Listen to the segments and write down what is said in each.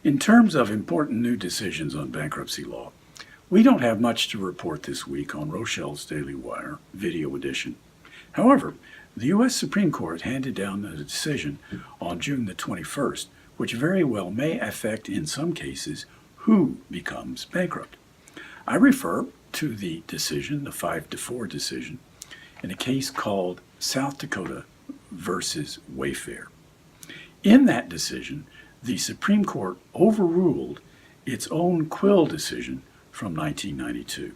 In terms of important new decisions on bankruptcy law, we don't have much to report this week on Rochelle's Daily Wire video edition. However, the U.S. Supreme Court handed down a decision on June the 21st, which very well may affect, in some cases, who becomes bankrupt. I refer to the decision, the 5-4 decision, in a case called South Dakota versus Wayfair. In that decision, the Supreme Court overruled its own Quill decision from 1992.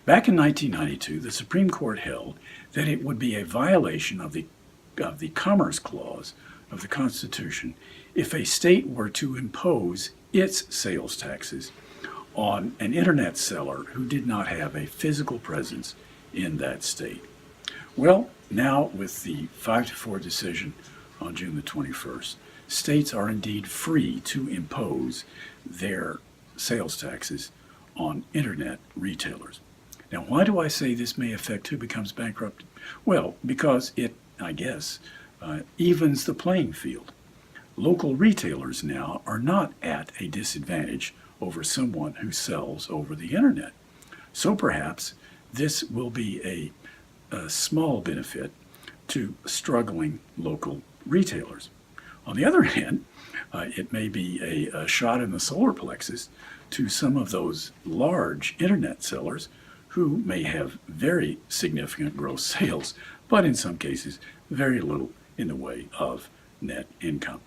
Back in 1992, the Supreme Court held that it would be a violation of the Commerce Clause of the Constitution if a state were to impose its sales taxes on an internet seller who did not have a physical presence in that state. Well, now with the 5-4 decision on June the 21st, states are indeed free to impose their sales taxes on internet retailers. Now, why do I say this may affect who becomes bankrupt? Well, because it, I guess, evens the playing field. Local retailers now are not at a disadvantage over someone who sells over the internet. So perhaps this will be a small benefit to struggling local retailers. On the other hand, it may be a shot in the solar plexus to some of those large internet sellers who may have very significant gross sales, but in some cases, very little in the way of net income.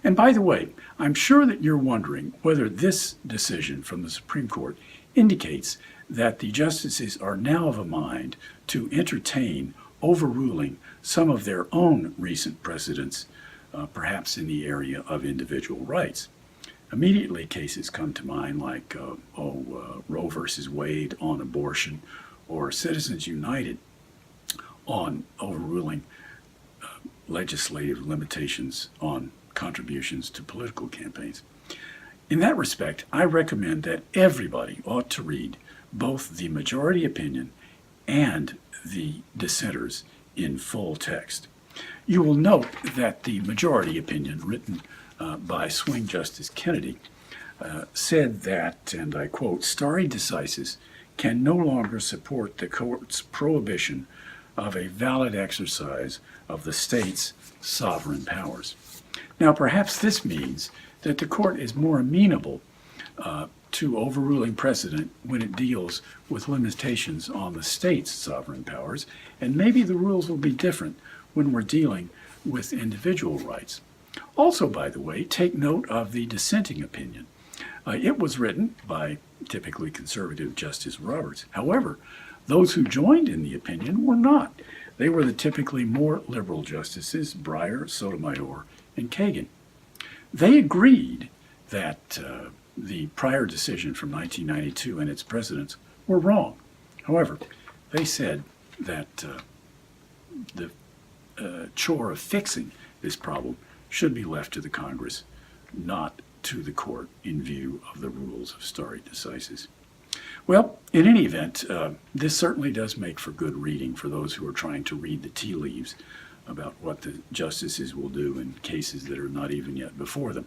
And by the way, I'm sure that you're wondering whether this decision from the Supreme Court indicates that the justices are now of a mind to entertain overruling some of their own recent precedents, perhaps in the area of individual rights. Immediately, cases come to mind like Roe versus Wade on abortion, or Citizens United on overruling legislative limitations on contributions to political campaigns. In that respect, I recommend that everybody ought to read both the majority opinion and the dissenters in full text. You will note that the majority opinion, written by Swing Justice Kennedy, said that, and I quote, "Stare decisis can no longer support the court's prohibition of a valid exercise of the state's sovereign powers." Now, perhaps this means that the court is more amenable to overruling precedent when it deals with limitations on the state's sovereign powers, and maybe the rules will be different when we're dealing with individual rights. Also, by the way, take note of the dissenting opinion. It was written by typically conservative Justice Roberts. However, those who joined in the opinion were not. They were the typically more liberal justices, Breyer, Sotomayor, and Kagan. They agreed that the prior decision from 1992 and its precedents were wrong. However, they said that the chore of fixing this problem should be left to the Congress, not to the court, in view of the rules of stare decisis. Well, in any event, this certainly does make for good reading for those who are trying to read the tea leaves about what the justices will do in cases that are not even yet before them.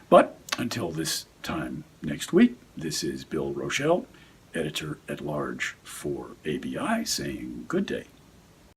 But until this time next week, this is Bill Rochelle, Editor-at-Large for ABI, saying good day.